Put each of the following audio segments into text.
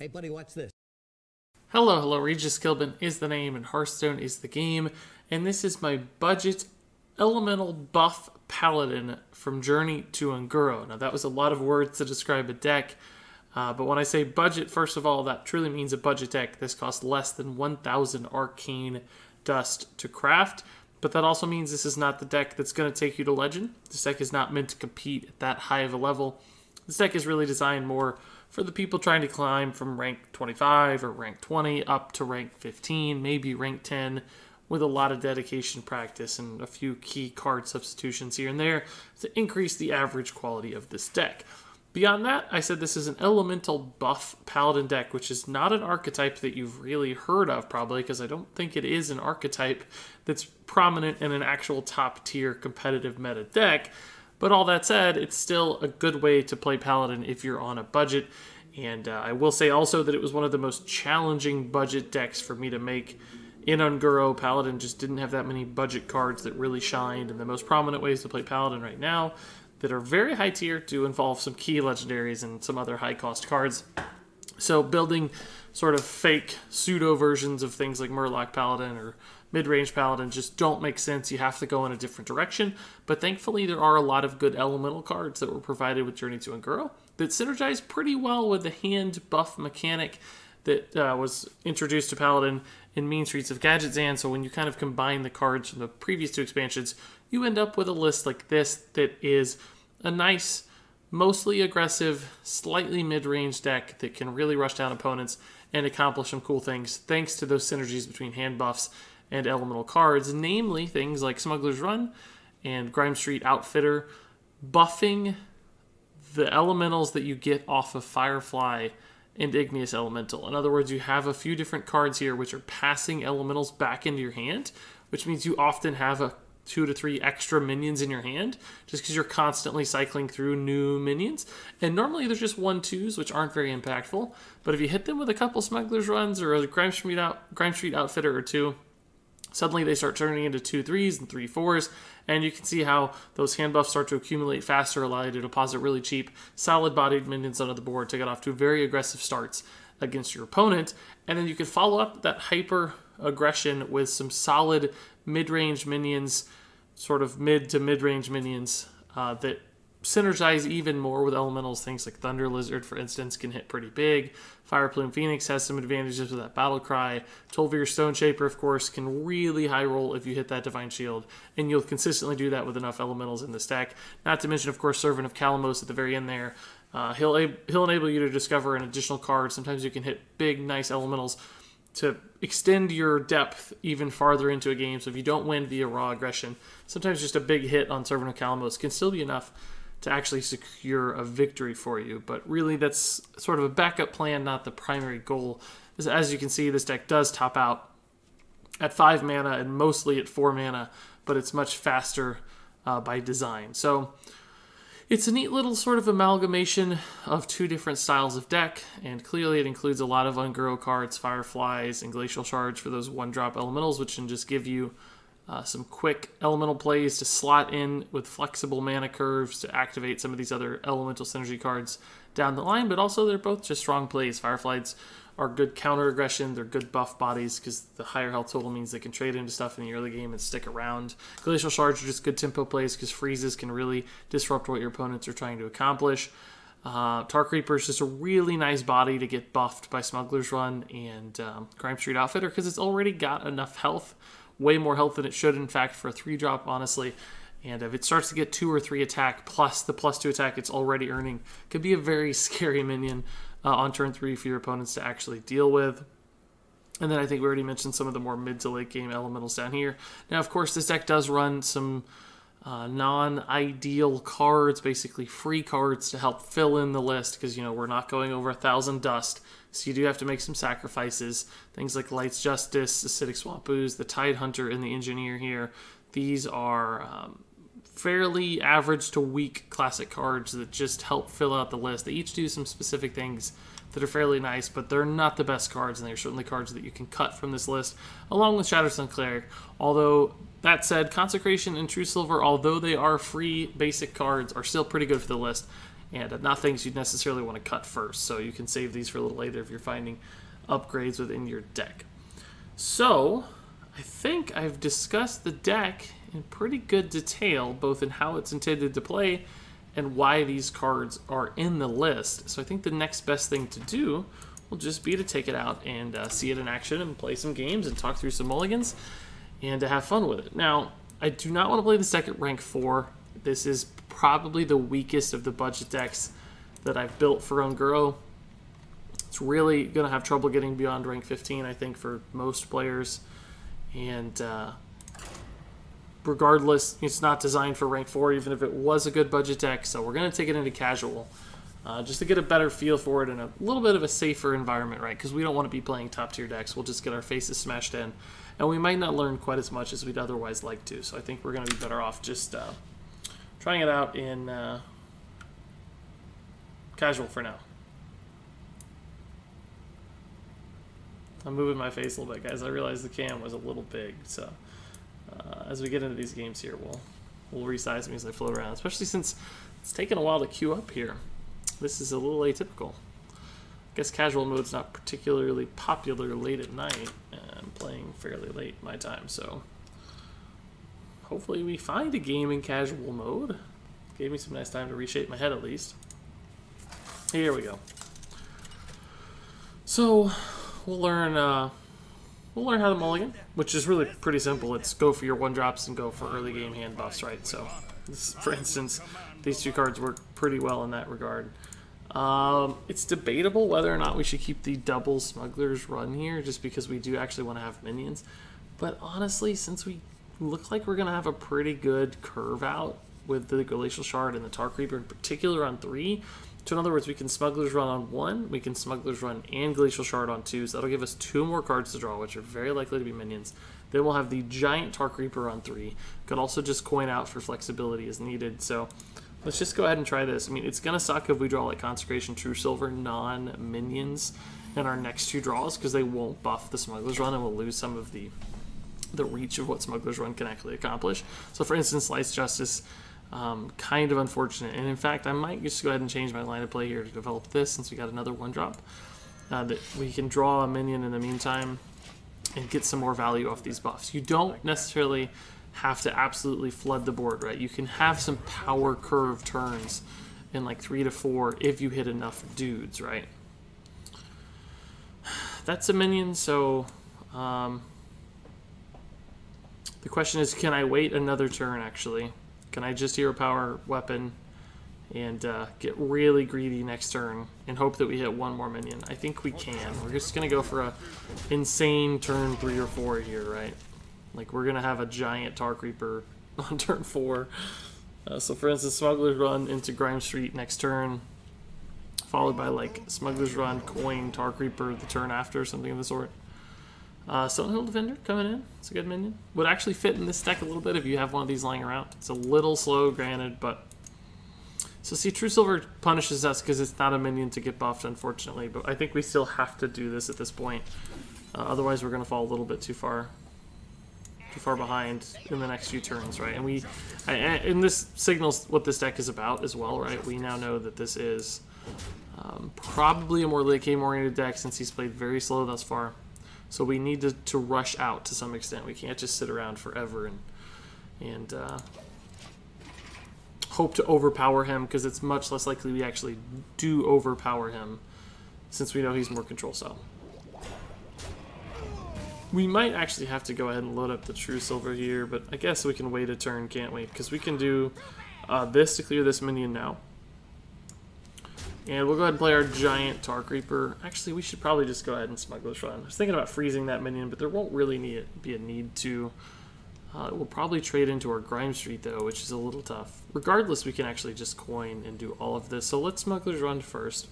Hey buddy, watch this. Hello, Regis Kilbin is the name and Hearthstone is the game, and this is my budget elemental buff paladin from Journey to Unguro. Now that was a lot of words to describe a deck, but when I say budget, first of all, that truly means a budget deck. This costs less than 1,000 arcane dust to craft, but that also means this is not the deck that's going to take you to Legend. This deck is not meant to compete at that high of a level. This deck is really designed more for the people trying to climb from rank 25 or rank 20 up to rank 15, maybe rank 10, with a lot of dedication, practice, and a few key card substitutions here and there to increase the average quality of this deck. Beyond that, I said this is an elemental buff paladin deck, which is not an archetype that you've really heard of probably, because I don't think it is an archetype that's prominent in an actual top tier competitive meta deck. But all that said, it's still a good way to play Paladin if you're on a budget. And I will say also that it was one of the most challenging budget decks for me to make. In Unguro, Paladin just didn't have that many budget cards that really shined. And the most prominent ways to play Paladin right now that are very high tier do involve some key legendaries and some other high cost cards. So building sort of fake pseudo versions of things like Murloc Paladin or mid-range Paladin just don't make sense. You have to go in a different direction. But thankfully, there are a lot of good elemental cards that were provided with Journey to Unguro that synergize pretty well with the hand buff mechanic that was introduced to Paladin in Mean Streets of Gadgetzan. So when you kind of combine the cards from the previous two expansions, you end up with a list like this that is a nice, mostly aggressive, slightly mid-range deck that can really rush down opponents and accomplish some cool things thanks to those synergies between hand buffs and elemental cards, namely things like Smuggler's Run and Grime Street Outfitter, buffing the elementals that you get off of Firefly and Igneous Elemental. In other words, you have a few different cards here which are passing elementals back into your hand, which means you often have a 2 to 3 extra minions in your hand just because you're constantly cycling through new minions. And normally they're just 1/2s, which aren't very impactful. But if you hit them with a couple Smuggler's Runs or a Grime Street Outfitter or two, suddenly they start turning into 2/3s and 3/4s, and you can see how those hand buffs start to accumulate faster, allow you to deposit really cheap, solid-bodied minions onto the board to get off to very aggressive starts against your opponent. And then you can follow up that hyper-aggression with some solid mid-range minions, sort of mid to mid-range minions that synergize even more with elementals. Things like Thunder Lizard, for instance, can hit pretty big. Fire Plume Phoenix has some advantages with that Battle Cry. Tol'Vir Stone Shaper, of course, can really high roll if you hit that Divine Shield, and you'll consistently do that with enough elementals in this deck. Not to mention, of course, Servant of Kalamos at the very end there. He'll enable you to discover an additional card. Sometimes you can hit big, nice elementals to extend your depth even farther into a game. So if you don't win via raw aggression, sometimes just a big hit on Servant of Kalamos can still be enough to actually secure a victory for you. But really, that's sort of a backup plan, not the primary goal. As you can see, this deck does top out at 5 mana and mostly at 4 mana, but it's much faster by design. So it's a neat little sort of amalgamation of two different styles of deck, and clearly it includes a lot of Unguro cards, Fireflies, and Glacial Charge for those 1-drop elementals, which can just give you some quick elemental plays to slot in with flexible mana curves to activate some of these other elemental synergy cards down the line, but also they're both just strong plays. Fireflies are good counter aggression, they're good buff bodies because the higher health total means they can trade into stuff in the early game and stick around. Glacial Charge are just good tempo plays because freezes can really disrupt what your opponents are trying to accomplish. Tark Reaper is just a really nice body to get buffed by Smuggler's Run and Grime Street Outfitter because it's already got enough health. Way more health than it should, in fact, for a 3-drop, honestly. And if it starts to get 2 or 3 attack plus the +2 attack it's already earning, it could be a very scary minion on turn 3 for your opponents to actually deal with. And then I think we already mentioned some of the more mid to late game elementals down here. Now, of course, this deck does run some non-ideal cards, basically free cards to help fill in the list because, you know, we're not going over 1,000 dust. So you do have to make some sacrifices. Things like Light's Justice, Acidic Swamp Ooze, the Tide Hunter, and the Engineer here. These are fairly average to weak classic cards that just help fill out the list. They each do some specific things that are fairly nice, but they're not the best cards, and they're certainly cards that you can cut from this list, along with Shadowstone Cleric. Although, that said, Consecration and True Silver, although they are free basic cards, are still pretty good for the list. and not things you'd necessarily want to cut first. So you can save these for a little later if you're finding upgrades within your deck. So I think I've discussed the deck in pretty good detail, both in how it's intended to play and why these cards are in the list. So I think the next best thing to do will just be to take it out and see it in action and play some games and talk through some mulligans and to have fun with it. Now, I do not want to play this deck at rank 4. This is probably the weakest of the budget decks that I've built for Unguro. It's really going to have trouble getting beyond rank 15, I think, for most players. And regardless, it's not designed for rank 4, even if it was a good budget deck. So we're going to take it into casual just to get a better feel for it in a little bit of a safer environment, right? Because we don't want to be playing top-tier decks. We'll just get our faces smashed in. And we might not learn quite as much as we'd otherwise like to. So I think we're going to be better off just trying it out in casual for now. I'm moving my face a little bit, guys. I realized the cam was a little big, so as we get into these games here, we'll resize me as I float around, especially since it's taken a while to queue up here. This is a little atypical. I guess casual mode's not particularly popular late at night, and I'm playing fairly late my time, so hopefully we find a game in casual mode. Gave me some nice time to reshape my head at least. Here we go. So we'll learn how to mulligan, which is really pretty simple. It's go for your 1-drops and go for early game hand buffs, right? So, for instance, these two cards work pretty well in that regard. It's debatable whether or not we should keep the double Smuggler's Run here, just because we do actually want to have minions. But honestly, since we look like we're going to have a pretty good curve out with the Glacial Shard and the Tar Creeper in particular on 3, so in other words, we can Smuggler's Run on 1, we can Smuggler's Run and Glacial Shard on 2, so that'll give us 2 more cards to draw, which are very likely to be minions. Then we'll have the giant Tar Creeper on 3. Could also just coin out for flexibility as needed, so let's just go ahead and try this. I mean, it's going to suck if we draw like Consecration, True Silver, non-minions in our next 2 draws, because they won't buff the Smuggler's Run and we'll lose some of the reach of what Smuggler's Run can actually accomplish. So for instance, Slice Justice, kind of unfortunate, and in fact I might just go ahead and change my line of play here to develop this, since we got another 1-drop that we can draw a minion in the meantime and get some more value off these buffs. You don't necessarily have to absolutely flood the board, right? You can have some power curve turns in like 3 to 4 if you hit enough dudes, right? That's a minion, so the question is, can I wait another turn actually? Can I just hero power weapon and get really greedy next turn and hope that we hit 1 more minion? I think we can. We're just going to go for a insane turn 3 or 4 here, right? Like, we're going to have a giant Tar Creeper on turn 4. So for instance, Smuggler's Run into Grime Street next turn, followed by like Smuggler's Run, Coin, Tar Creeper the turn after, something of the sort. Stonehill Defender coming in. It's a good minion. Would actually fit in this deck a little bit if you have one of these lying around. It's a little slow, granted, but... So see, True Silver punishes us because it's not a minion to get buffed, unfortunately, but I think we still have to do this at this point. Otherwise, we're going to fall a little bit too far behind in the next few turns, right? And this signals what this deck is about as well, right? We now know that this is probably a more late game-oriented deck since he's played very slow thus far. So we need to rush out to some extent. We can't just sit around forever and hope to overpower him, because it's much less likely we actually do overpower him since we know he's more control style. We might actually have to go ahead and load up the True Silver here, but I guess we can wait a turn, can't we? Because we can do this to clear this minion now. And we'll go ahead and play our giant Tar Creeper. Actually, we should probably just go ahead and Smuggler's Run. I was thinking about freezing that minion, but there won't really be a need to. We'll probably trade into our Grime Street, though, which is a little tough. Regardless, we can actually just coin and do all of this. So let's Smuggler's Run first.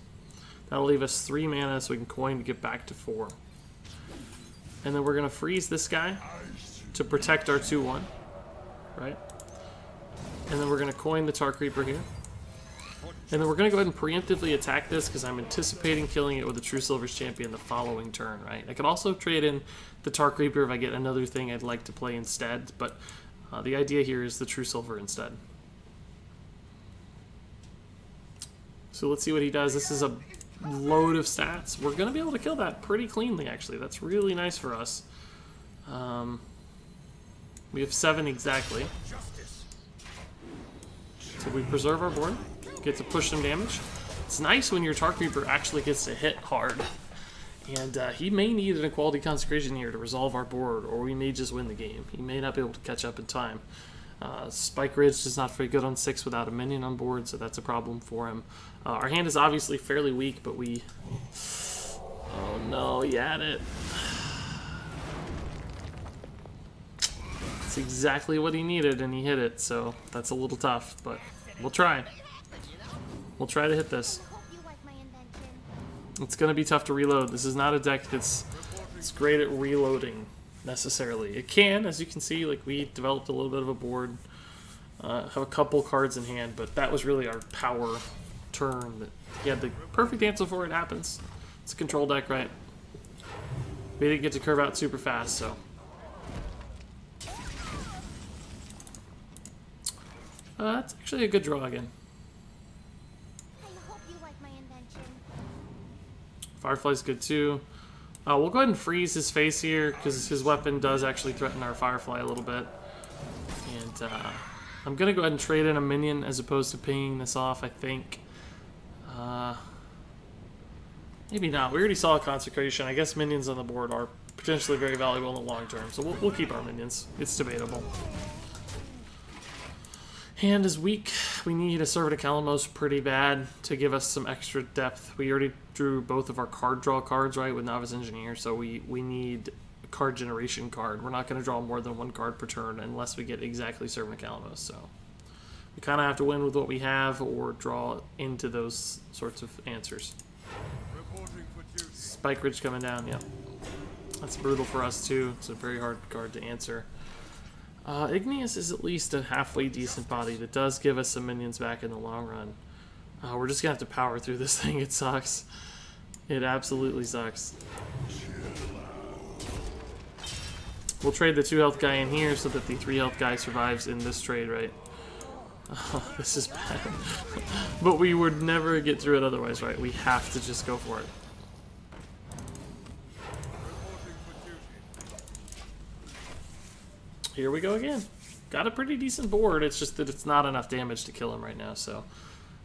That'll leave us 3 mana, so we can coin to get back to 4. And then we're going to freeze this guy to protect our 2-1, right? And then we're going to coin the Tar Creeper here. And then we're going to go ahead and preemptively attack this because I'm anticipating killing it with a True Silver's Champion the following turn, right? I could also trade in the Tar Creeper if I get another thing I'd like to play instead, but the idea here is the True Silver instead. So let's see what he does. This is a load of stats. We're going to be able to kill that pretty cleanly, actually. That's really nice for us. We have 7 exactly. So we preserve our board. Get to push some damage. It's nice when your Tar Creeper actually gets to hit hard. And he may need an Equality Consecration here to resolve our board, or we may just win the game. He may not be able to catch up in time. Spike Ridge is not very good on 6 without a minion on board, so that's a problem for him. Our hand is obviously fairly weak, but we... Oh no, he had it. It's exactly what he needed, and he hit it, so that's a little tough, but we'll try. We'll try to hit this. It's going to be tough to reload. This is not a deck that's great at reloading, necessarily. It can, as you can see, like we developed a little bit of a board, have a couple cards in hand, but that was really our power turn. That he had the perfect answer for it. Happens. It's a control deck, right? We didn't get to curve out super fast, so... that's actually a good draw again. Firefly's good too. We'll go ahead and freeze his face here because his weapon does actually threaten our Firefly a little bit. And I'm going to go ahead and trade in a minion as opposed to pinging this off, I think. Maybe not. We already saw a Consecration. I guess minions on the board are potentially very valuable in the long term, so we'll keep our minions. It's debatable. Hand is weak. We need a Servant of Calamos pretty bad to give us some extra depth. We already drew both of our card draw cards, right, with Novice Engineer, so we need a card generation card. We're not going to draw more than 1 card per turn unless we get exactly Servant of Calamos, so we kind of have to win with what we have or draw into those sorts of answers. Spike Ridge coming down, yep. That's brutal for us too. It's a very hard card to answer. Igneous is at least a halfway decent body that does give us some minions back in the long run. We're just going to have to power through this thing. It sucks. It absolutely sucks. We'll trade the 2 health guy in here so that the 3 health guy survives in this trade, right? Oh, this is bad. But we would never get through it otherwise, right? We have to just go for it. Here we go again. Got a pretty decent board. It's just that it's not enough damage to kill him right now, so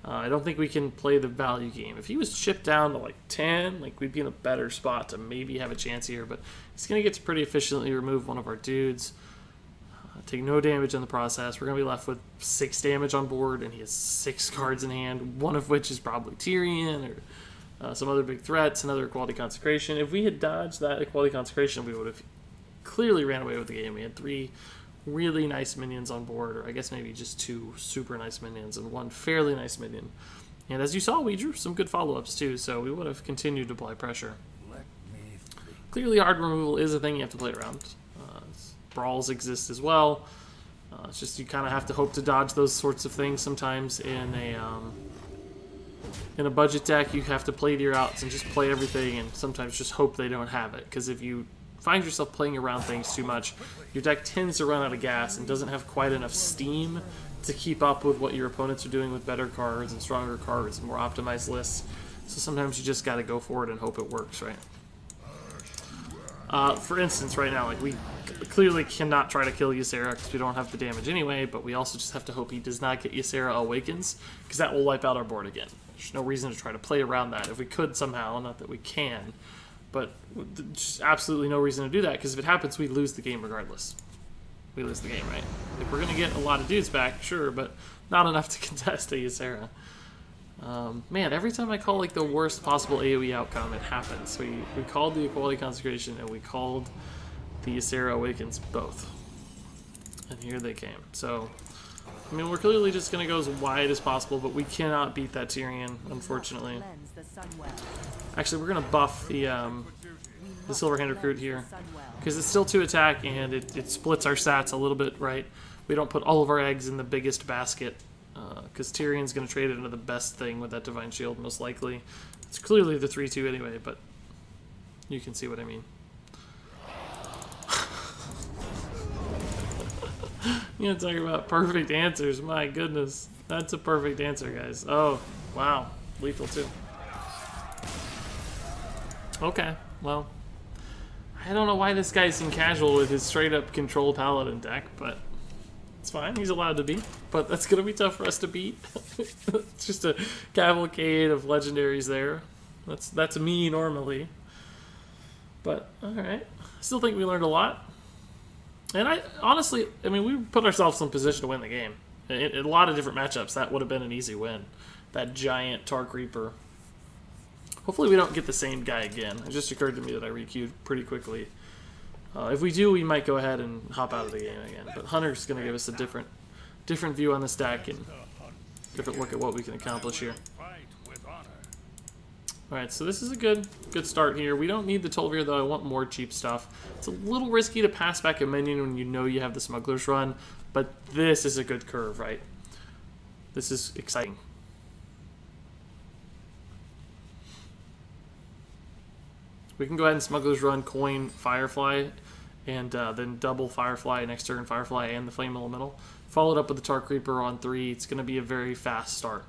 I don't think we can play the value game. If he was chipped down to like 10, like we'd be in a better spot to maybe have a chance here, but he's going to get to pretty efficiently remove one of our dudes. Take no damage in the process. We're going to be left with 6 damage on board, and he has 6 cards in hand, one of which is probably Tyrion or some other big threats, another Equality Consecration. If we had dodged that Equality Consecration, we would have clearly ran away with the game. We had 3 really nice minions on board, or I guess maybe just 2 super nice minions and 1 fairly nice minion. And as you saw, we drew some good follow-ups too, so we would have continued to apply pressure. Clearly hard removal is a thing you have to play around. Brawls exist as well. It's just you kind of have to hope to dodge those sorts of things sometimes in a budget deck. You have to play to your outs and just play everything and sometimes just hope they don't have it, because if you find yourself playing around things too much, your deck tends to run out of gas and doesn't have quite enough steam to keep up with what your opponents are doing with better cards and stronger cards and more optimized lists. So sometimes you just got to go for it and hope it works, right? For instance, right now, like we clearly cannot try to kill Ysera because we don't have the damage anyway, but we also just have to hope he does not get Ysera Awakens, because that will wipe out our board again. There's no reason to try to play around that. If we could somehow, not that we can, but just absolutely no reason to do that, because if it happens, we lose the game regardless. We lose the game, right? If we're going to get a lot of dudes back, sure, but not enough to contest a Ysera. Man, every time I call like the worst possible AoE outcome, it happens. We called the Equality Consecration and we called the Ysera Awakens both. And here they came. So, I mean, we're clearly just going to go as wide as possible, but we cannot beat that Tyrion, unfortunately. Actually, we're going to buff the Silverhand Recruit here, because it's still 2 attack, and it splits our stats a little bit, right? We don't put all of our eggs in the biggest basket, because Tyrion's going to trade it into the best thing with that Divine Shield, most likely. It's clearly the 3-2 anyway, but you can see what I mean. You know, talking about perfect answers. My goodness. That's a perfect answer, guys. Oh, wow. lethal too. Okay, well, I don't know why this guy's in casual with his straight up control paladin deck, but it's fine. He's allowed to be, but that's gonna be tough for us to beat. It's just a cavalcade of legendaries there. That's me normally, but all right. I still think we learned a lot, and I mean, we put ourselves in position to win the game. In a lot of different matchups, that would have been an easy win. That giant Tark Reaper. Hopefully we don't get the same guy again. It just occurred to me that I requeued pretty quickly. If we do, we might go ahead and hop out of the game again. But Hunter's going to give us a different view on this deck and different look at what we can accomplish here. Alright, so this is a good start here. We don't need the Tolvir, though. I want more cheap stuff. It's a little risky to pass back a minion when you know you have the Smuggler's Run, but this is a good curve, right? This is exciting. We can go ahead and Smuggler's Run, coin Firefly, and then double Firefly next turn, Firefly and the Flame Elemental. Followed up with the Tark Reaper on 3. It's going to be a very fast start.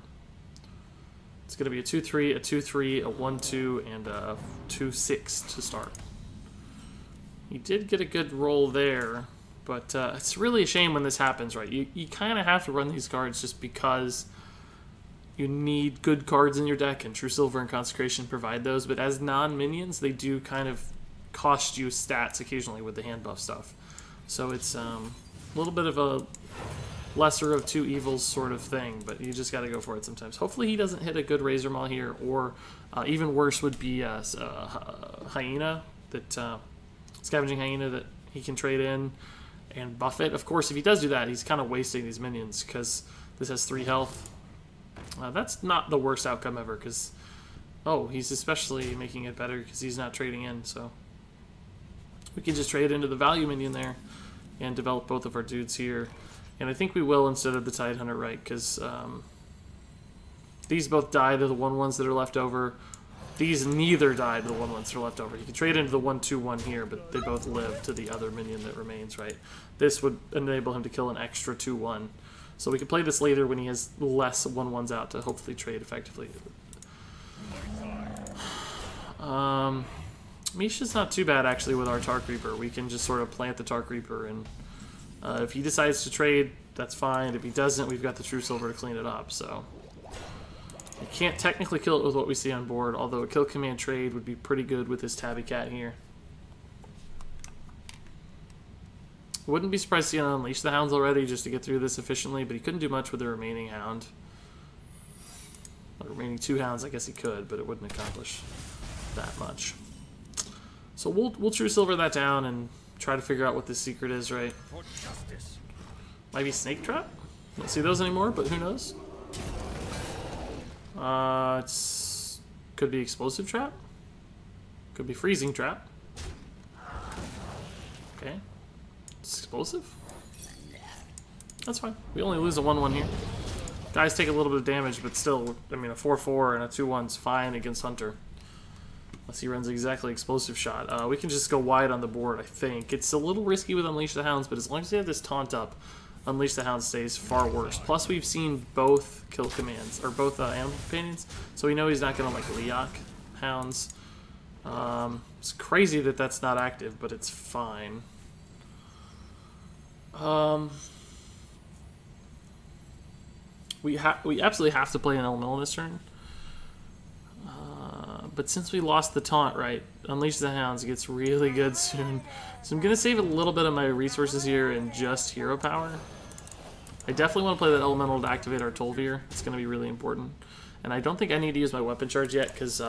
It's going to be a 2-3, a 2-3, a 1-2, and a 2-6 to start. He did get a good roll there, but it's really a shame when this happens, right? You kind of have to run these cards just because you need good cards in your deck, and True Silver and Consecration provide those, but as non-minions, they do kind of cost you stats occasionally with the hand buff stuff. So it's a little bit of a lesser of two evils sort of thing, but you just got to go for it sometimes. Hopefully he doesn't hit a good Razor Maw here, or even worse would be Hyena, that Scavenging Hyena that he can trade in and buff it. Of course, if he does do that, he's kind of wasting these minions because this has 3 health. That's not the worst outcome ever, because he's especially making it better because he's not trading in, so we can just trade into the value minion there and develop both of our dudes here. And I think we will instead of the Tidehunter, right? Because these both die to the 1/1s that are left over. These neither die to the 1/1s that are left over. You can trade into the 1/2/1 here, but they both live to the other minion that remains, right? This would enable him to kill an extra 2/1. So we can play this later when he has less 1/1s out to hopefully trade effectively. Misha's not too bad actually with our Tark Reaper. We can just sort of plant the Tark Reaper, and if he decides to trade, that's fine. If he doesn't, we've got the True Silver to clean it up. So you can't technically kill it with what we see on board, although a kill command trade would be pretty good with this Tabby Cat here. Wouldn't be surprised to see him unleash the Hounds already just to get through this efficiently, but he couldn't do much with the remaining Hound. The remaining 2 Hounds, I guess he could, but it wouldn't accomplish that much. So we'll True Silver that down and try to figure out what this secret is, right? Might be Snake Trap? Don't see those anymore, but who knows? Could be Explosive Trap. Could be Freezing Trap. Okay. It's explosive? That's fine. We only lose a 1/1 here. Guys take a little bit of damage, but still, I mean, a 4/4 and a 2/1's fine against Hunter. Unless he runs exactly Explosive Shot. We can just go wide on the board, I think. It's a little risky with Unleash the Hounds, but as long as you have this taunt up, Unleash the Hounds stays far worse. Plus, we've seen both kill commands, or both Animal Companions, so we know he's not going to, like, Leok Hounds. It's crazy that that's not active, but it's fine. We absolutely have to play an Elemental this turn. But since we lost the taunt, right, Unleash the Hounds gets really good soon. So I'm going to save a little bit of my resources here and just hero power. I definitely want to play that Elemental to activate our Tolvir. It's going to be really important. And I don't think I need to use my weapon charge yet because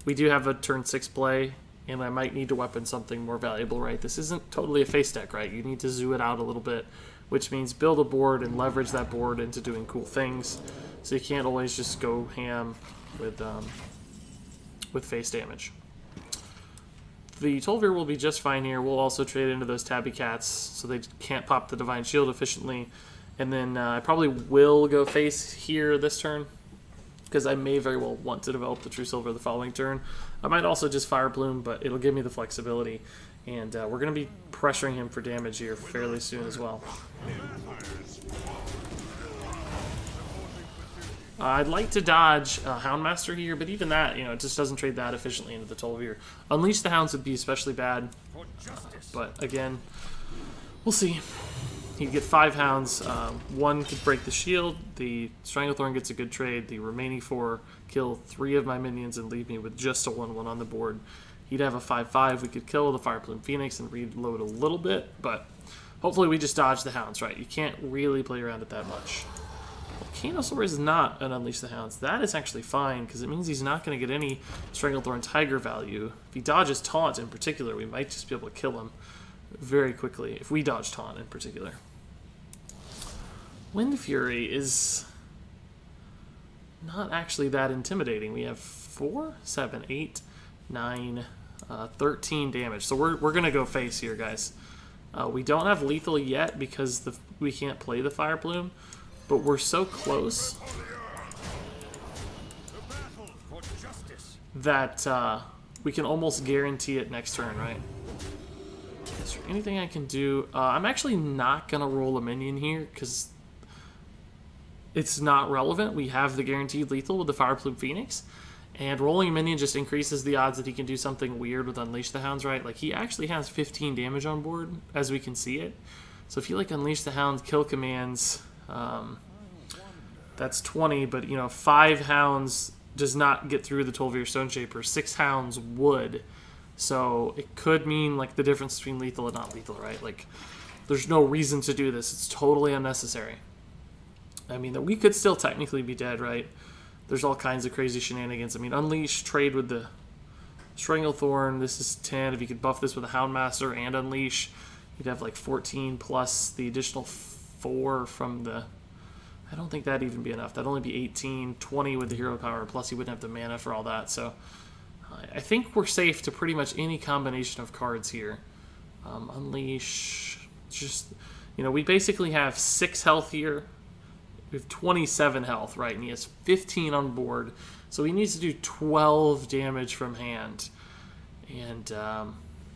we do have a turn 6 play, and I might need to weapon something more valuable, right? This isn't totally a face deck, right? You need to zoo it out a little bit, which means build a board and leverage that board into doing cool things. So you can't always just go ham with face damage. The Tolvir will be just fine here. We'll also trade into those Tabby Cats so they can't pop the Divine Shield efficiently. And then I probably will go face here this turn because I may very well want to develop the True Silver the following turn. I might also just Fire Plume, but it'll give me the flexibility. And we're going to be pressuring him for damage here fairly soon as well. I'd like to dodge Houndmaster here, but even that, you know, it just doesn't trade that efficiently into the Tol'vir. Unleash the Hounds would be especially bad, but again, we'll see. He'd get 5 Hounds. 1 could break the shield. The Stranglethorn gets a good trade. The remaining 4 kill 3 of my minions and leave me with just a 1/1 on the board. He'd have a 5/5. We could kill the Fireplume Phoenix and reload a little bit, but hopefully we just dodge the Hounds, right? You can't really play around it that much. Volcanosaur is not an Unleash the Hounds. That is actually fine, because it means he's not going to get any Stranglethorn Tiger value. If he dodges Taunt in particular, we might just be able to kill him very quickly, if we dodge Taunt in particular. Wind Fury is not actually that intimidating. We have 4, 7, 8, 9, 13 damage. So we're going to go face here, guys. We don't have lethal yet because we can't play the Fire Plume, but we're so close that we can almost guarantee it next turn, right? Is there anything I can do? I'm actually not going to roll a minion here because it's not relevant. We have the guaranteed lethal with the Fireplume Phoenix, and rolling a minion just increases the odds that he can do something weird with Unleash the Hounds, right? Like, he actually has 15 damage on board, as we can see it. So if you, like, Unleash the Hounds, kill commands, that's 20, but, you know, 5 Hounds does not get through the Tol'vir Stoneshaper. 6 Hounds would. So it could mean, like, the difference between lethal and not lethal, right? Like, there's no reason to do this. It's totally unnecessary. I mean, we could still technically be dead, right? There's all kinds of crazy shenanigans. I mean, Unleash, trade with the Stranglethorn. This is 10. If you could buff this with a Houndmaster and Unleash, you'd have like 14 plus the additional 4 from the... I don't think that'd even be enough. That'd only be 18, 20 with the hero power, plus he wouldn't have the mana for all that. So I think we're safe to pretty much any combination of cards here. Unleash, just, you know, we basically have 6 health here. We have 27 health, right? And he has 15 on board. So he needs to do 12 damage from hand. And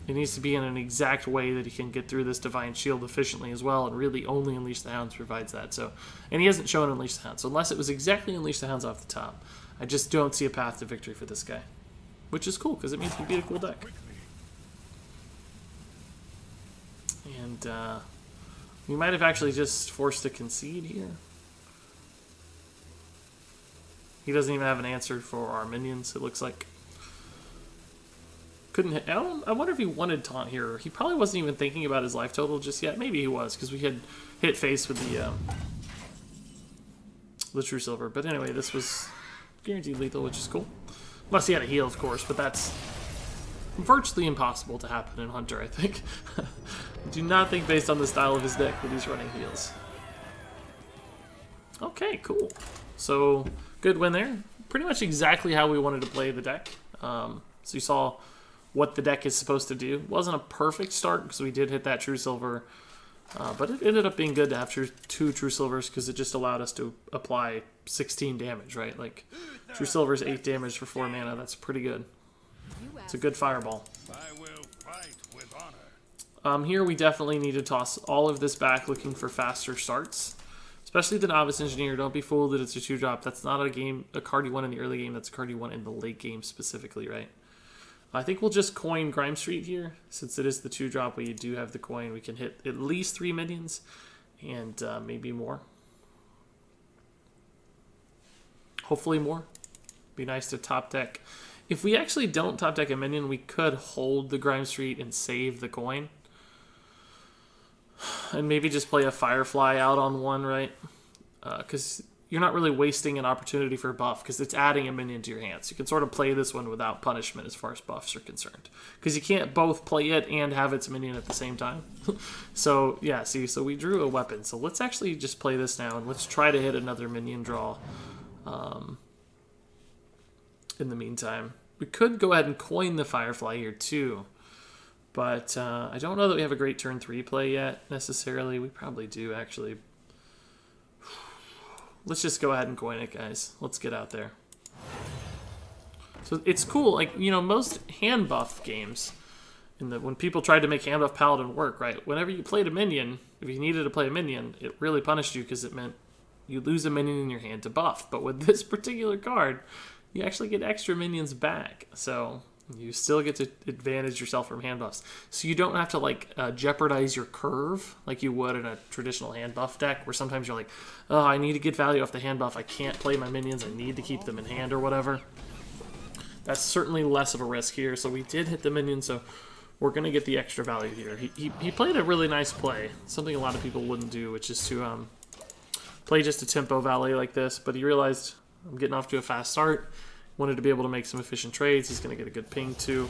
it needs to be in an exact way that he can get through this Divine Shield efficiently as well. And really only Unleash the Hounds provides that. So, and he hasn't shown Unleash the Hounds. So unless it was exactly Unleash the Hounds off the top, I just don't see a path to victory for this guy. Which is cool, because it means we beat a cool deck. And we might have actually just forced to concede here. He doesn't even have an answer for our minions, it looks like. Couldn't hit. I wonder if he wanted taunt here. He probably wasn't even thinking about his life total just yet. Maybe he was, because we had hit face with the True Silver. But anyway, this was guaranteed lethal, which is cool. Unless he had a heal, of course, but that's virtually impossible to happen in Hunter, I think. I do not think, based on the style of his deck, that he's running heals. Okay, cool. So, good win there. Pretty much exactly how we wanted to play the deck. So you saw what the deck is supposed to do. Wasn't a perfect start because we did hit that True Silver, but it ended up being good to have 2 True Silvers because it just allowed us to apply 16 damage, right? Like, True Silver's 8 damage for 4 mana. That's pretty good. It's a good fireball. I will fight with honor. Here we definitely need to toss all of this back looking for faster starts. Especially the Novice Engineer. Don't be fooled that it's a 2-drop. That's not a card you want in the early game. That's a card you want in the late game specifically, right? I think we'll just coin Grime Street here. Since it is the 2-drop, we do have the coin. We can hit at least 3 minions and maybe more. Hopefully more. Be nice to top deck. If we actually don't top deck a minion, we could hold the Grime Street and save the coin. And maybe just play a Firefly out on 1, right? Because you're not really wasting an opportunity for a buff, because it's adding a minion to your hands. You can sort of play this one without punishment as far as buffs are concerned. Because you can't both play it and have its minion at the same time. So, yeah, see, so we drew a weapon. So let's actually just play this now, and let's try to hit another minion draw in the meantime. We could go ahead and coin the Firefly here, too. But I don't know that we have a great turn 3 play yet, necessarily. We probably do, actually. Let's just go ahead and coin it, guys. Let's get out there. So it's cool. Like, you know, most hand buff games, when people tried to make Handbuff Paladin work, right? Whenever you played a minion, if you needed to play a minion, it really punished you because it meant you lose a minion in your hand to buff. But with this particular card, you actually get extra minions back. So you still get to advantage yourself from hand buffs. So you don't have to like jeopardize your curve like you would in a traditional hand buff deck, where sometimes you're like, oh, I need to get value off the hand buff. I can't play my minions. I need to keep them in hand or whatever. That's certainly less of a risk here. So we did hit the minion, so we're going to get the extra value here. He played a really nice play, something a lot of people wouldn't do, which is to play just a tempo valet like this. But he realized, I'm getting off to a fast start, wanted to be able to make some efficient trades. He's going to get a good ping too.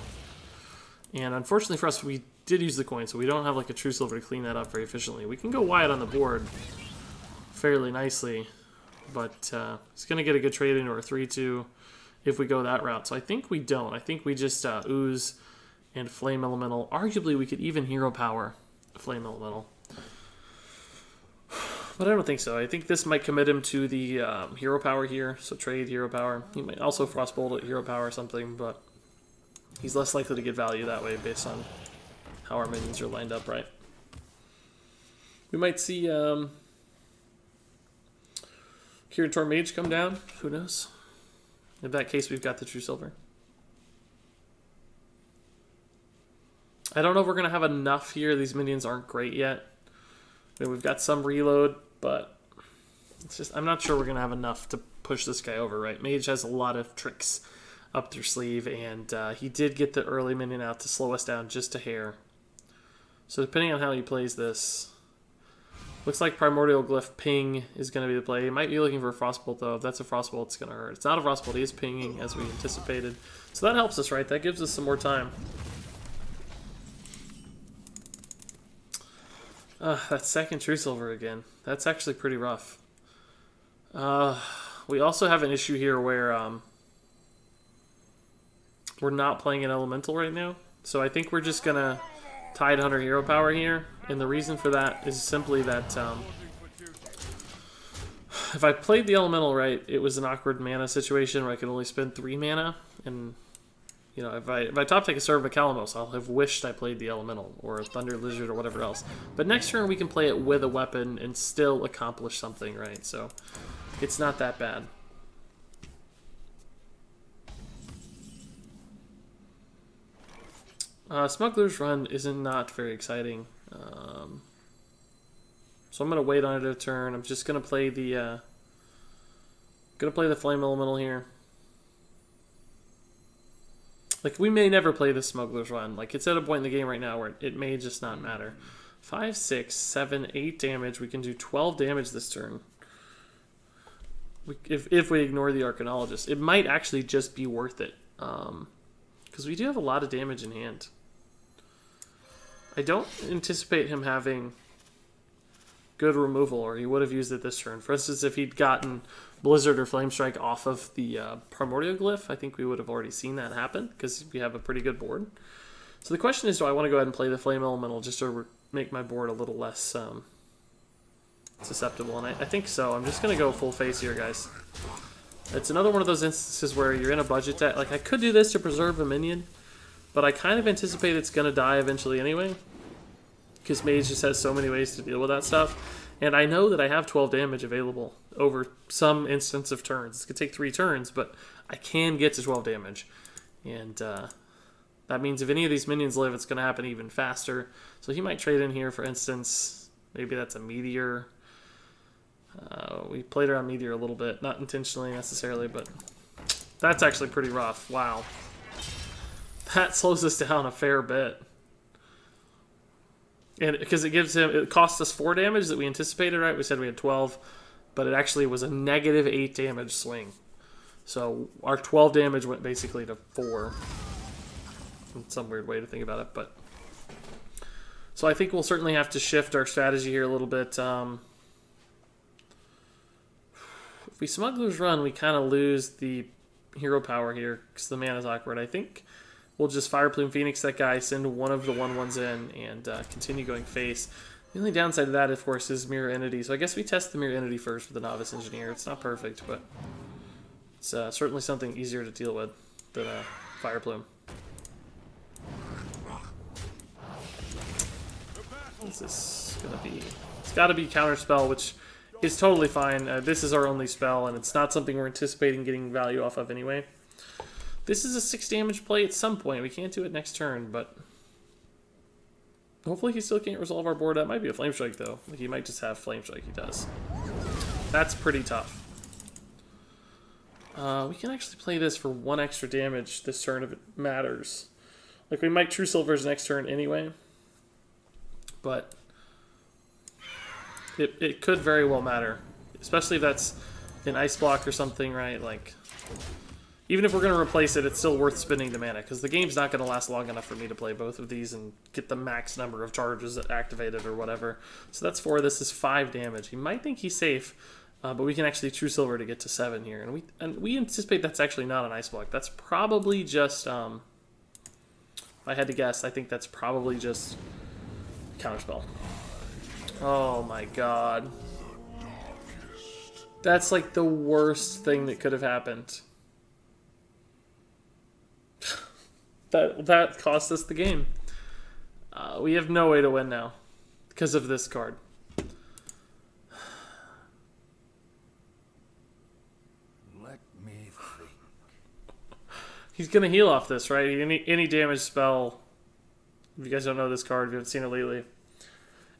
And unfortunately for us, we did use the coin, so we don't have like a true silver to clean that up very efficiently. We can go wide on the board fairly nicely, but he's going to get a good trade into our 3-2 if we go that route. So I think we don't. I think we just ooze and Flame Elemental. Arguably, we could even Hero Power Flame Elemental. But I don't think so. I think this might commit him to the Hero Power here. So trade Hero Power. He might also Frostbolt at Hero Power or something, but he's less likely to get value that way based on how our minions are lined up right. We might see Kirin Tor Mage come down. Who knows? In that case, we've got the True Silver. I don't know if we're going to have enough here. These minions aren't great yet. I mean, we've got some reload, but it's just, I'm not sure we're going to have enough to push this guy over, right? Mage has a lot of tricks up their sleeve, and he did get the early minion out to slow us down just a hair. So depending on how he plays this, looks like Primordial Glyph ping is going to be the play. He might be looking for a Frostbolt, though. If that's a Frostbolt, it's going to hurt. It's not a Frostbolt. He is pinging, as we anticipated. So that helps us, right? That gives us some more time. That second True Silver again. That's actually pretty rough. We also have an issue here where we're not playing an Elemental right now. So I think we're just going to Tide Hunter Hero Power here. And the reason for that is simply that if I played the Elemental right, it was an awkward mana situation where I could only spend 3 mana. And you know, if I top take a Serve of Calamos, I'll have wished I played the Elemental or a Thunder Lizard or whatever else. But next turn we can play it with a weapon and still accomplish something, right? So it's not that bad. Smuggler's Run isn't not very exciting. So I'm gonna wait on it a turn. I'm just gonna play the Flame Elemental here. Like, we may never play the Smuggler's Run. Like, it's at a point in the game right now where it may just not matter. 5, 6, 7, 8 damage. We can do 12 damage this turn. If we ignore the Arcanologist. It might actually just be worth it. Because we do have a lot of damage in hand. I don't anticipate him having good removal, or he would have used it this turn. For instance, if he'd gotten Blizzard or Flame Strike off of the Primordial Glyph, I think we would have already seen that happen, because we have a pretty good board. So the question is, do I want to go ahead and play the Flame Elemental just to make my board a little less susceptible? And I think so. I'm just going to go full face here, guys. It's another one of those instances where you're in a budget deck. Like, I could do this to preserve a minion, but I kind of anticipate it's going to die eventually anyway, because Mage just has so many ways to deal with that stuff. And I know that I have 12 damage available over some instance of turns. This could take 3 turns, but I can get to 12 damage. And that means if any of these minions live, it's going to happen even faster. So he might trade in here, for instance. Maybe that's a Meteor. We played around Meteor a little bit. Not intentionally, necessarily, but that's actually pretty rough. Wow. That slows us down a fair bit. And because it cost us 4 damage that we anticipated, right? We said we had 12, but it actually was a negative 8 damage swing. So our 12 damage went basically to 4. In some weird way to think about it, but so I think we'll certainly have to shift our strategy here a little bit. If we Smuggler's Run, we kind of lose the hero power here because the mana is awkward. I think we'll just Fire Plume Phoenix that guy, send one of the 1/1s in, and continue going face. The only downside to that, of course, is Mirror Entity. So I guess we test the Mirror Entity first with the Novice Engineer. It's not perfect, but it's certainly something easier to deal with than Fire Plume. What's this gonna be? It's got to be Counterspell, which is totally fine. This is our only spell, and it's not something we're anticipating getting value off of anyway. This is a 6 damage play at some point. We can't do it next turn, but hopefully he still can't resolve our board. That might be a Flame Strike, though. He might just have Flame Strike. He does. That's pretty tough. We can actually play this for 1 extra damage this turn if it matters. Like, we might True Silver's next turn anyway, but it could very well matter, especially if that's an Ice Block or something, right? Like, even if we're going to replace it, it's still worth spending the mana, because the game's not going to last long enough for me to play both of these and get the max number of charges activated or whatever. So that's 4. This is 5 damage. He might think he's safe, but we can actually True Silver to get to 7 here. And we anticipate that's actually not an Ice Block. That's probably just, if I had to guess, I think that's probably just Counterspell. Oh my god. That's like the worst thing that could have happened. That cost us the game. We have no way to win now because of this card. Let me think. He's gonna heal off this, right? Any damage spell. If you guys don't know this card, if you haven't seen it lately,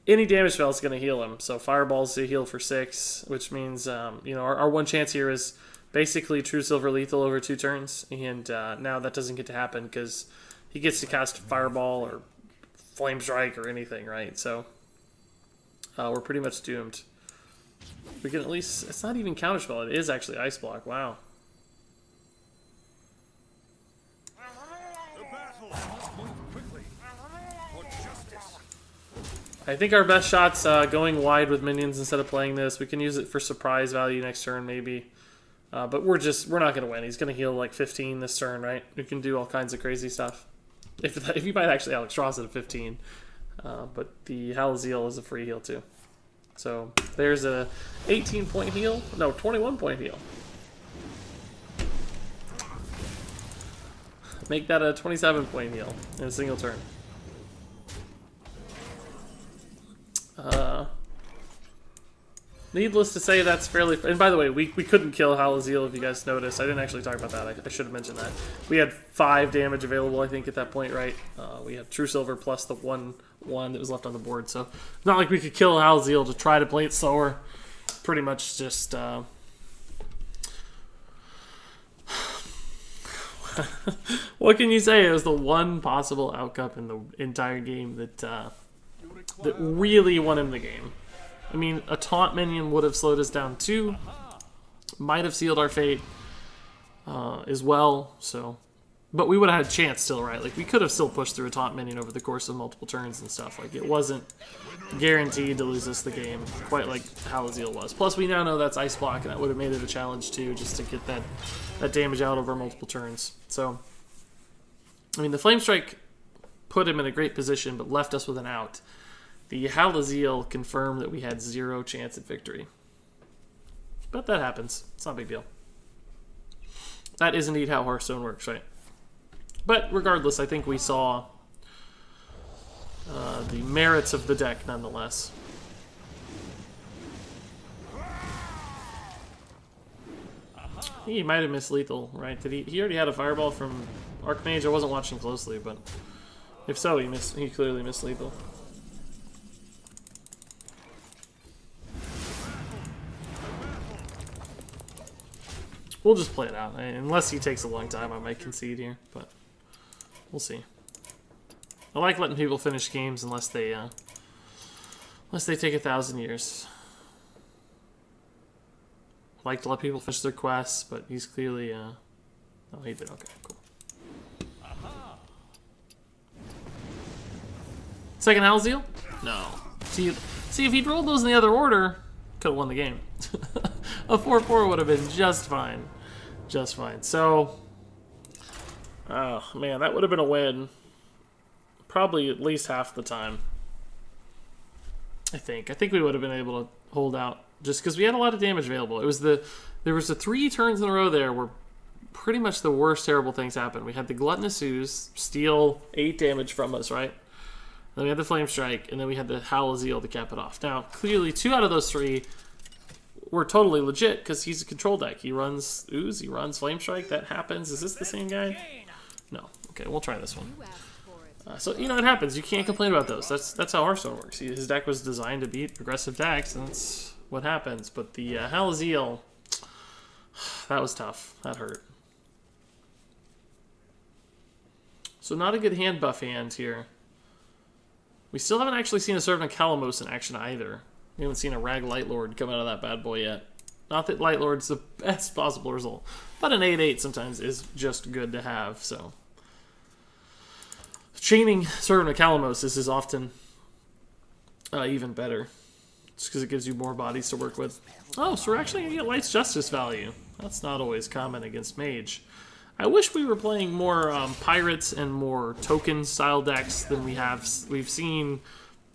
any damage spell is gonna heal him. So Fireball's a heal for 6, which means you know, our one chance here is basically True Silver lethal over 2 turns, and now that doesn't get to happen because he gets to cast Fireball or Flame Strike or anything, right? So we're pretty much doomed. We can at least... It's not even Counterspell. It is actually Ice Block. Wow. I think our best shot's going wide with minions instead of playing this. We can use it for surprise value next turn, maybe. But we're not going to win. He's going to heal like 15 this turn, right? We can do all kinds of crazy stuff. If you might actually Alex Ross at a 15. But the Halaziel is a free heal too. So there's a 18-point heal. No, 21-point heal. Make that a 27-point heal in a single turn. Needless to say, that's fairly... And by the way, we couldn't kill Halaziel, if you guys noticed. I didn't actually talk about that. I should have mentioned that. We had 5 damage available, I think, at that point, right? We had True Silver plus the 1 that was left on the board. So, not like we could kill Halaziel to try to play it slower. Pretty much just... what can you say? It was the one possible outcome in the entire game that really won him the game. I mean, a taunt minion would have slowed us down too. Might have sealed our fate as well. So, but we would have had a chance still, right? Like, we could have still pushed through a taunt minion over the course of multiple turns and stuff. Like, it wasn't guaranteed to lose us the game, quite like Halaziel was. Plus, we now know that's Ice Block, and that would have made it a challenge too, just to get that damage out over multiple turns. So, I mean, the Flame Strike put him in a great position, but left us with an out. The Halaziel confirmed that we had 0 chance at victory. But that happens. It's not a big deal. That is indeed how Hearthstone works, right? But regardless, I think we saw the merits of the deck nonetheless. He might have missed lethal, right? Did he already had a fireball from Archmage? I wasn't watching closely, but if so, he clearly missed lethal. We'll just play it out. Unless he takes a long time, I might concede here, but we'll see. I like letting people finish games unless they take 1,000 years. I like to let people finish their quests, but he's clearly oh, he did. Okay, cool. Second Halaziel? No. See, if he'd rolled those in the other order, could have won the game. A 4-4 would have been just fine. Just fine. So, oh man, that would have been a win. Probably at least half the time. I think we would have been able to hold out just because we had a lot of damage available. There was the 3 turns in a row there where pretty much the worst terrible things happened. We had the Gluttonous Ooze steal 8 damage from us, right? Then we had the Flame Strike, and then we had the Halaziel to cap it off. Now, clearly, 2 out of those 3 we're totally legit because he's a control deck. He runs Ooze, he runs Flame Strike. That happens. Is this the same guy? No. Okay, we'll try this one. So, you know, it happens. You can't complain about those. That's how Hearthstone works. His deck was designed to beat aggressive decks, and that's what happens. But the Halaziel, that was tough. That hurt. So not a good hand buff hand here. We still haven't actually seen a Servant of Kalamos in action either. We haven't seen a Rag Lightlord come out of that bad boy yet. Not that Lightlord's the best possible result, but an 8/8 sometimes is just good to have, so... Chaining Servant of Kalamos is often even better. Just because it gives you more bodies to work with. Oh, so we're actually going to get Light's Justice value. That's not always common against Mage. I wish we were playing more Pirates and more token-style decks than we have. We've seen...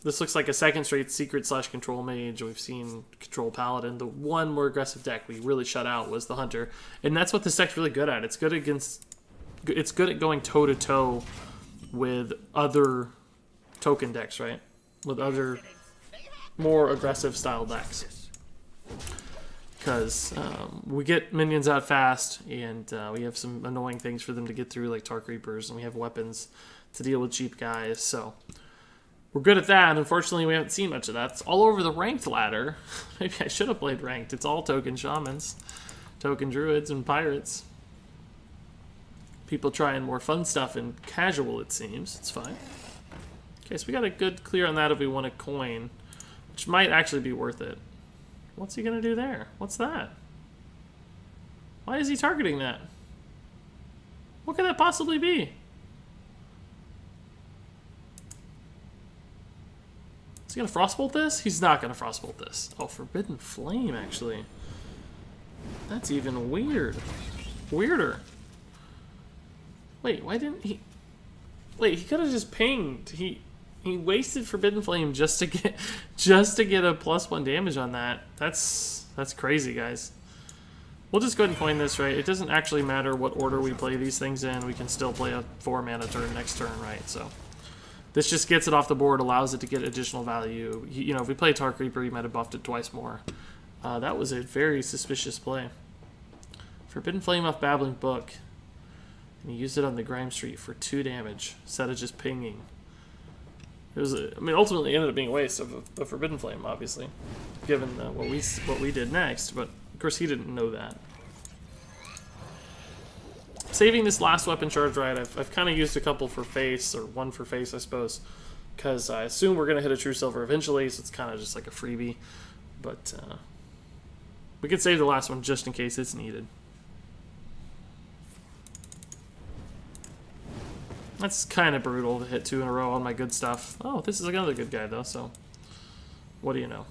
This looks like a second straight Secret/Control Mage. We've seen Control Paladin. The one more aggressive deck we really shut out was the Hunter. And that's what this deck's really good at. It's good against... It's good at going toe-to-toe with other token decks, right? With other more aggressive style decks. Because we get minions out fast, and we have some annoying things for them to get through, like Tark Reapers, and we have weapons to deal with cheap guys, so we're good at that. Unfortunately, we haven't seen much of that. It's all over the ranked ladder. Maybe I should have played ranked. It's all token shamans, token druids, and pirates. People trying more fun stuff in casual, it seems. It's fine. Okay, so we got a good clear on that if we want a coin, which might actually be worth it. What's he gonna do there? What's that? Why is he targeting that? What could that possibly be? Is he gonna Frostbolt this? He's not gonna Frostbolt this. Oh, Forbidden Flame, actually. That's even weird. Weirder. Wait, why didn't he... Wait, he could have just pinged. He wasted Forbidden Flame just to get a +1 damage on that. That's crazy, guys. We'll just go ahead and coin this, right? It doesn't actually matter what order we play these things in. We can still play a 4-mana turn next turn, right? So this just gets it off the board, allows it to get additional value. You know, if we play Tark Reaper, you might have buffed it twice more. That was a very suspicious play. Forbidden Flame off Babbling Book. And he used it on the Grime Street for 2 damage, instead of just pinging. It was, I mean, ultimately it ended up being a waste of a Forbidden Flame, obviously, given what we did next. But of course, he didn't know that. Saving this last weapon charge, right? I've kind of used a couple for face, or one for face, I suppose, because I assume we're gonna hit a True Silver eventually, so it's kind of just like a freebie. But we could save the last one just in case it's needed. That's kind of brutal to hit 2 in a row on my good stuff. Oh, this is another good guy, though, so... What do you know?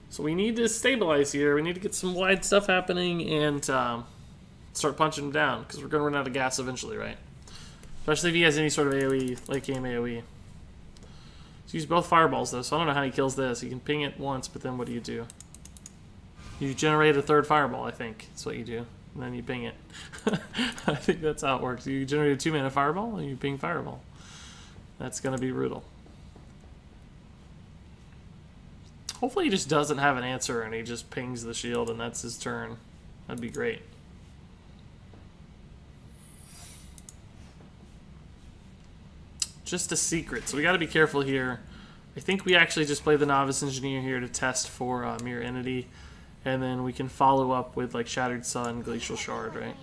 So we need to stabilize here. We need to get some wide stuff happening and start punching him down, because we're going to run out of gas eventually, right? Especially if he has any sort of AoE, late game AoE. So use both fireballs, though, so I don't know how he kills this. You can ping it once, but then what do you do? You generate a 3rd fireball, I think. That's what you do. And then you ping it. I think that's how it works. You generate a 2-mana fireball, and you ping fireball. That's going to be brutal. Hopefully he just doesn't have an answer, and he just pings the shield, and that's his turn. That'd be great. Just a secret. So we got to be careful here. I think we actually just play the Novice Engineer here to test for Mirror Entity. And then we can follow up with like Shattered Sun, Glacial Shard, right?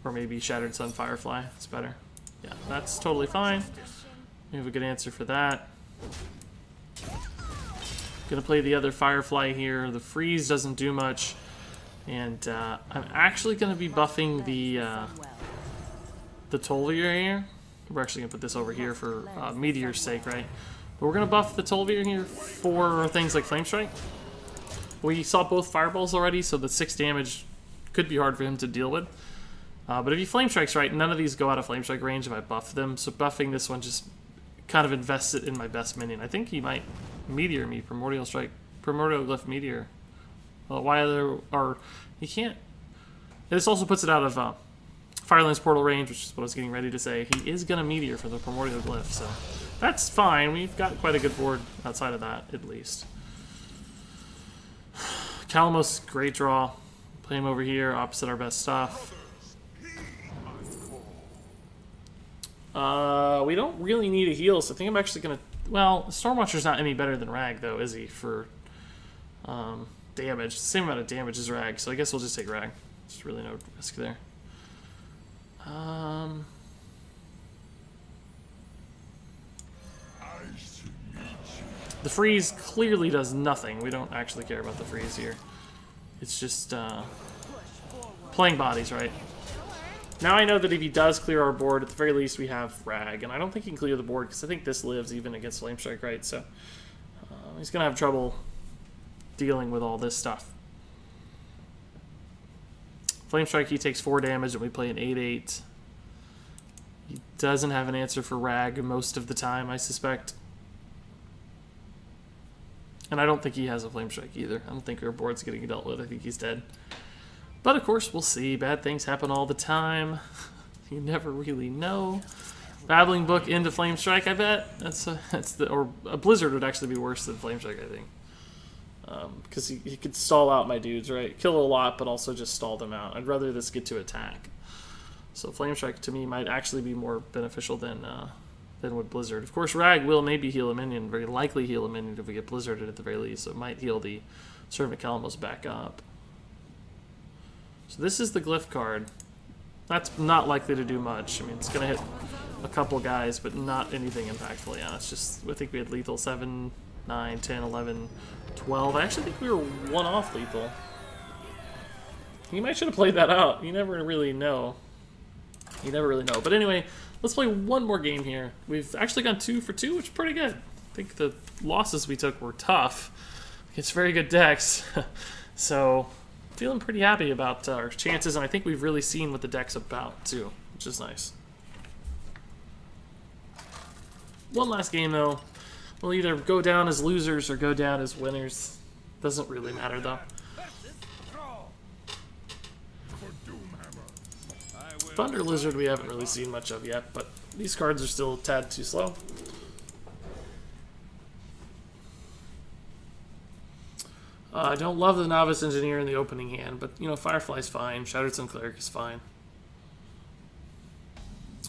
Or maybe Shattered Sun, Firefly. It's better. Yeah, that's totally fine. We have a good answer for that. Gonna play the other Firefly here. The freeze doesn't do much. And I'm actually gonna be buffing the Tolvier here. We're actually gonna put this over here for Meteor's sake, right? But we're going to buff the Tolvier here for things like Flame Strike. We saw both Fireballs already, so the 6 damage could be hard for him to deal with. But if he Flame Strikes right, none of these go out of Flame Strike range if I buff them. So buffing this one just kind of invests it in my best minion. I think he might Meteor me, Primordial Strike, Primordial Glyph Meteor. Well, why there are... He can't... This also puts it out of Fireland's portal range, which is what I was getting ready to say. He is going to Meteor for the Primordial Glyph, so that's fine. We've got quite a good board outside of that, at least. Calamos, great draw. Play him over here, opposite our best stuff. We don't really need a heal, so I think I'm actually going to... Well, Stormwatcher's not any better than Rag, though, is he, for damage? Same amount of damage as Rag, so I guess we'll just take Rag. There's really no risk there. The freeze clearly does nothing. We don't actually care about the freeze here. It's just playing bodies, right? Now I know that if he does clear our board, at the very least we have Rag, and I don't think he can clear the board because I think this lives even against Flame Strike, right? So he's gonna have trouble dealing with all this stuff. Flame Strike, he takes 4 damage, and we play an 8/8. He doesn't have an answer for Rag most of the time, I suspect. And I don't think he has a Flame Strike either. I don't think our board's getting dealt with. I think he's dead. But of course, we'll see. Bad things happen all the time. You never really know. Babbling Book into Flame Strike, I bet. Or a Blizzard would actually be worse than Flame Strike, I think. Because he could stall out my dudes, right? Kill a lot, but also just stall them out. I'd rather this get to attack. So Flame Strike, to me, might actually be more beneficial than would Blizzard. Of course, Rag will maybe heal a minion, very likely heal a minion if we get Blizzarded at the very least, so it might heal the Servant Calamos back up. So this is the Glyph card. That's not likely to do much. I mean, it's going to hit a couple guys, but not anything impactful. Yeah, it's just, I think we had lethal 7, 9, 10, 11, 12. I actually think we were 1 off lethal. You might should have played that out. You never really know. You never really know. But anyway, let's play one more game here. We've actually gone 2 for 2, which is pretty good. I think the losses we took were tough against very good decks. So, feeling pretty happy about our chances, and I think we've really seen what the deck's about, too, which is nice. One last game, though. We'll either go down as losers or go down as winners. Doesn't really matter, though. Thunder Lizard we haven't really seen much of yet, but these cards are still a tad too slow. I don't love the Novice Engineer in the opening hand, but, you know, Firefly's fine. Shattered Sun Cleric is fine.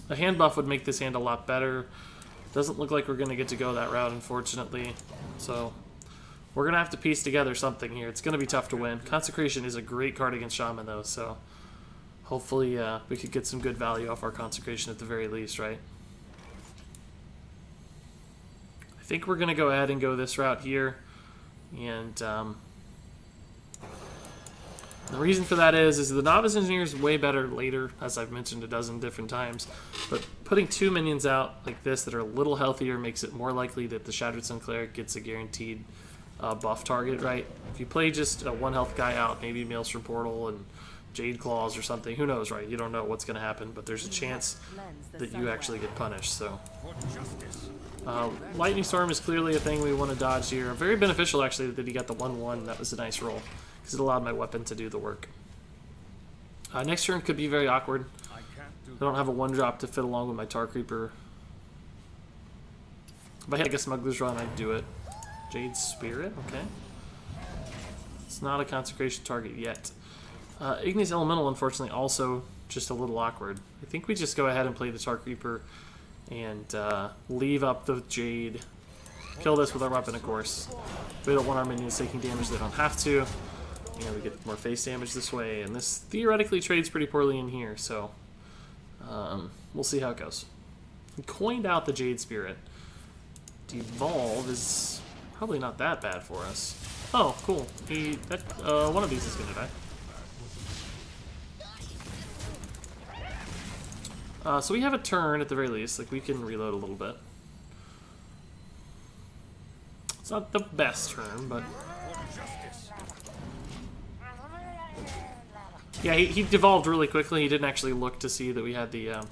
A hand buff would make this hand a lot better. Doesn't look like we're going to get to go that route, unfortunately. So, we're going to have to piece together something here. It's going to be tough to win. Consecration is a great card against Shaman, though, so hopefully we could get some good value off our Consecration at the very least, right? I think we're going to go ahead and go this route here. And the reason for that is the Novice Engineer is way better later, as I've mentioned a dozen different times. But putting 2 minions out like this that are a little healthier makes it more likely that the Shattered Sun Cleric gets a guaranteed buff target, right? If you play just a 1 health guy out, maybe Maelstrom Portal and Jade Claws or something, who knows, right? You don't know what's going to happen, but there's a chance that you actually get punished, so... Lightning Storm is clearly a thing we want to dodge here. Very beneficial, actually, that he got the 1/1. That was a nice roll, because it allowed my weapon to do the work. Next turn could be very awkward. I don't have a 1-drop to fit along with my Tar Creeper. If I had like a Smuggler's Run, I'd do it. Jade Spirit, okay. It's not a Consecration target yet. Igneous Elemental, unfortunately, also just a little awkward. I think we just go ahead and play the Tar Creeper and leave up the Jade. Kill this with our weapon, of course. We don't want our minions taking damage they don't have to. You know, we get more face damage this way, and this theoretically trades pretty poorly in here, so we'll see how it goes. We coined out the Jade Spirit. Devolve is probably not that bad for us. Oh, cool. One of these is going to die. So we have a turn at the very least. Like, we can reload a little bit. It's not the best turn, but... Yeah, he devolved really quickly. He didn't actually look to see that we had the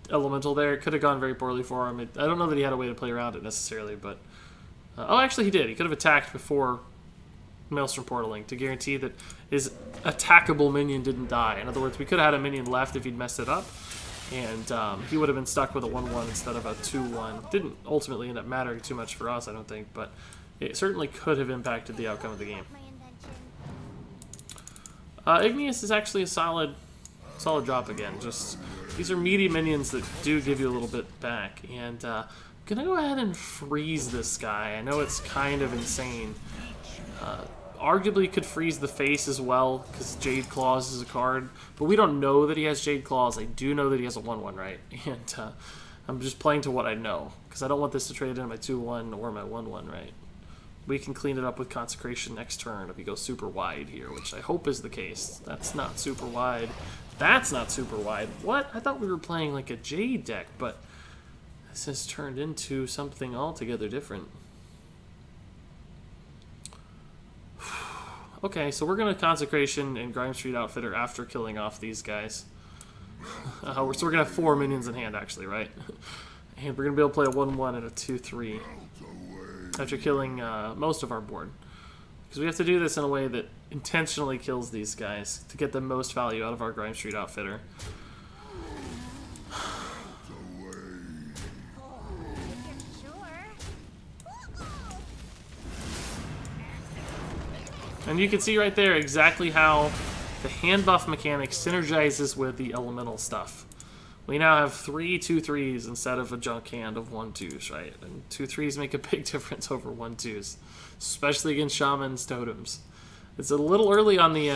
elemental there. It could have gone very poorly for him. I don't know that he had a way to play around it necessarily, but... oh, actually he did. He could have attacked before Maelstrom Portaling to guarantee that his attackable minion didn't die. In other words, we could have had a minion left if he'd messed it up, and he would have been stuck with a 1-1 instead of a 2-1. Didn't ultimately end up mattering too much for us, I don't think, but it certainly could have impacted the outcome of the game. Igneous is actually a solid drop again. Just these are meaty minions that do give you a little bit back, and I'm gonna go ahead and freeze this guy. I know it's kind of insane. Arguably could freeze the face as well, because Jade Claws is a card, but we don't know that he has Jade Claws. I do know that he has a 1-1, right? And I'm just playing to what I know, because I don't want this to trade into my 2-1 or my 1-1, right? We can clean it up with Consecration next turn if we go super wide here, which I hope is the case. That's not super wide. That's not super wide. What? I thought we were playing like a Jade deck, but this has turned into something altogether different. Okay, so we're going to Consecration and Grime Street Outfitter after killing off these guys. So we're going to have 4 minions in hand, actually, right? And we're going to be able to play a 1-1 and a 2-3 after killing most of our board. Because we have to do this in a way that intentionally kills these guys to get the most value out of our Grime Street Outfitter. And you can see right there exactly how the hand buff mechanic synergizes with the elemental stuff. We now have 3 2-3s instead of a junk hand of 1-2s, right? And 2-3s make a big difference over 1-2s, especially against Shaman's totems. It's a little early on the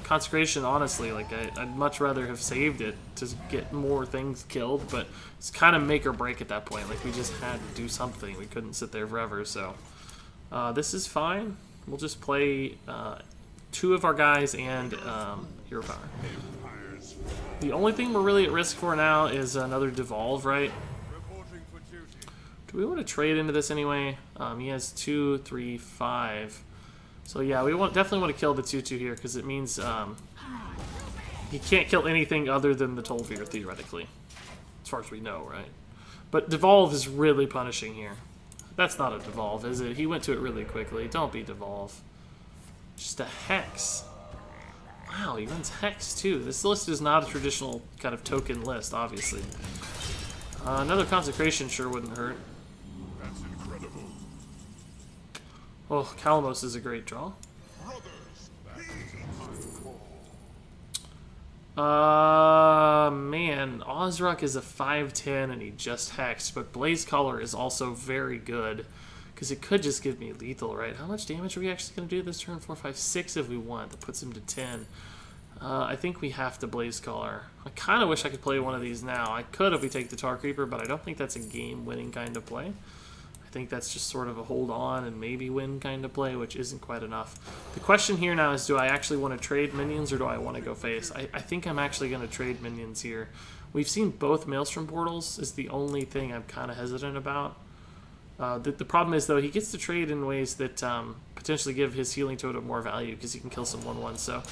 Consecration, honestly. Like, I'd much rather have saved it to get more things killed, but it's kind of make or break at that point. Like, we just had to do something. We couldn't sit there forever, so this is fine. We'll just play 2 of our guys and Hero Power. The only thing we're really at risk for now is another Devolve, right? Do we want to trade into this anyway? He has 2, 3, 5. So yeah, we definitely want to kill the 2-2 here, because it means he can't kill anything other than the Tol'vir, theoretically. As far as we know, right? But Devolve is really punishing here. That's not a Devolve, is it? He went to it really quickly. Don't be Devolve. Just a Hex. Wow, he runs Hex too. This list is not a traditional kind of token list, obviously. Another Consecration sure wouldn't hurt. That's incredible. Oh, Kalamos is a great draw. Man, Ozruk is a 5/10 and he just hexed, but Blaze Collar is also very good because it could just give me lethal, right? How much damage are we actually going to do this turn? 4, 5, 6 if we want. That puts him to 10. I think we have to Blaze Collar. I kind of wish I could play one of these now. I could if we take the Tar Creeper, but I don't think that's a game-winning kind of play. I think that's just sort of a hold on and maybe win kind of play, which isn't quite enough. The question here now is, do I actually want to trade minions or do I want to go face? I think I'm actually going to trade minions here. We've seen both Maelstrom Portals is the only thing I'm kind of hesitant about. The problem is, though, he gets to trade in ways that potentially give his Healing Totem more value because he can kill some 1/1. So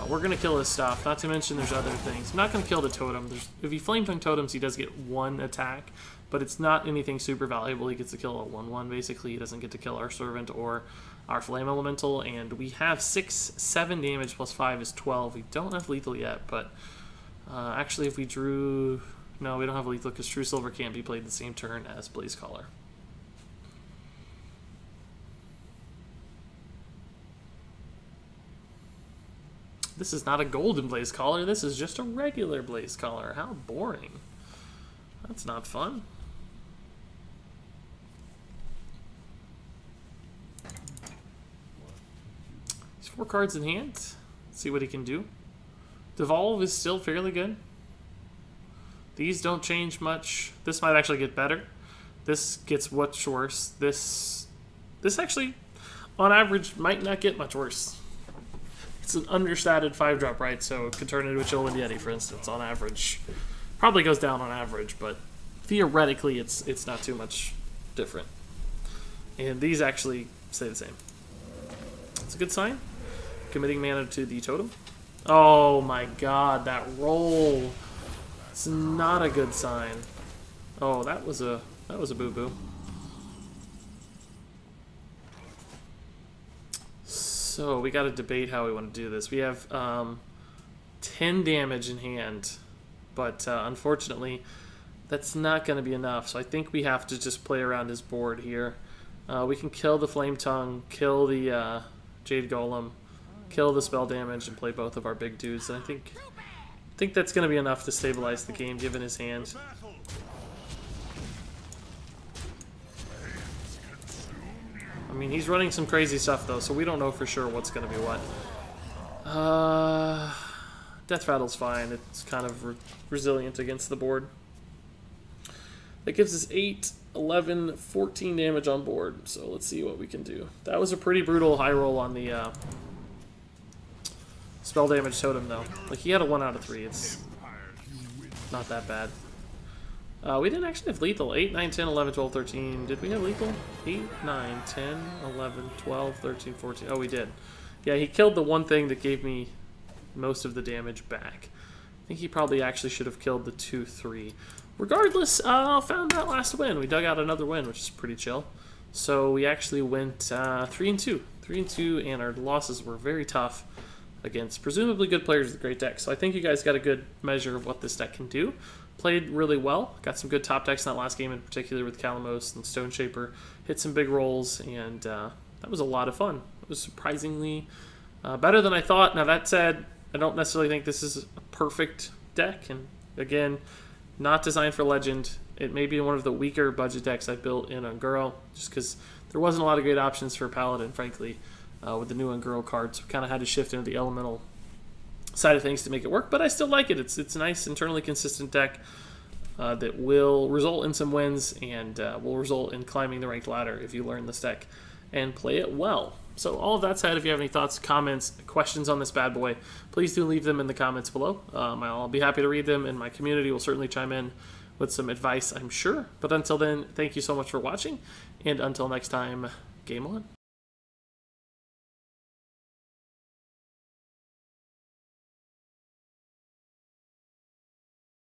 we're going to kill his stuff. Not to mention there's other things. I'm not going to kill the totem. If he Flame Tongue totems, he does get 1 attack. But it's not anything super valuable. He gets to kill a 1/1, basically. He doesn't get to kill our Servant or our Flame Elemental. And we have 6, 7 damage plus 5 is 12. We don't have lethal yet, but actually if we drew... No, we don't have lethal because True Silver can't be played the same turn as Blaze Collar. This is not a golden Blaze Collar. This is just a regular Blaze Collar. How boring. That's not fun. He's 4 cards in hand. Let's see what he can do. Devolve is still fairly good. These don't change much. This might actually get better. This gets much worse. This actually, on average, might not get much worse. It's an understated 5-drop, right? So it could turn into a Chillwind Yeti, for instance, on average. Probably goes down on average, but theoretically it's not too much different. And these actually stay the same. It's a good sign. Committing mana to the totem. Oh my god, that roll. It's not a good sign. Oh, that was a boo-boo. So we got to debate how we want to do this. We have 10 damage in hand, but unfortunately that's not going to be enough. So I think we have to just play around his board here. We can kill the Flame Tongue, kill the Jade Golem, kill the spell damage, and play both of our big dudes. And I think that's going to be enough to stabilize the game given his hand. I mean, he's running some crazy stuff, though, so we don't know for sure what's going to be what. Death Rattle's fine. It's kind of resilient against the board. That gives us 8, 11, 14 damage on board, so let's see what we can do. That was a pretty brutal high roll on the spell damage totem, though. Like, he had a 1 out of 3. It's not that bad. We didn't actually have lethal. 8, 9, 10, 11, 12, 13. Did we have lethal? 8, 9, 10, 11, 12, 13, 14. Oh, we did. Yeah, he killed the one thing that gave me most of the damage back. I think he probably actually should have killed the 2, 3. Regardless, found that last win. We dug out another win, which is pretty chill. So we actually went 3 and 2. 3 and 2, and our losses were very tough against presumably good players with a great deck. So I think you guys got a good measure of what this deck can do. Played really well. Got some good top decks in that last game, in particular with Calamos and Stone Shaper. Hit some big rolls, and that was a lot of fun. It was surprisingly better than I thought. Now, that said, I don't necessarily think this is a perfect deck. And again, not designed for Legend. It may be one of the weaker budget decks I built in Unguro, just because there wasn't a lot of great options for Paladin, frankly, with the new Unguro cards. We kind of had to shift into the elemental side of things to make it work, but I still like it. It's a nice, internally consistent deck that will result in some wins and will result in climbing the ranked ladder if you learn this deck and play it well. So all of that said, if you have any thoughts, comments, questions on this bad boy, please do leave them in the comments below. I'll be happy to read them, and my community will certainly chime in with some advice, I'm sure. But until then, thank you so much for watching, and until next time, game on.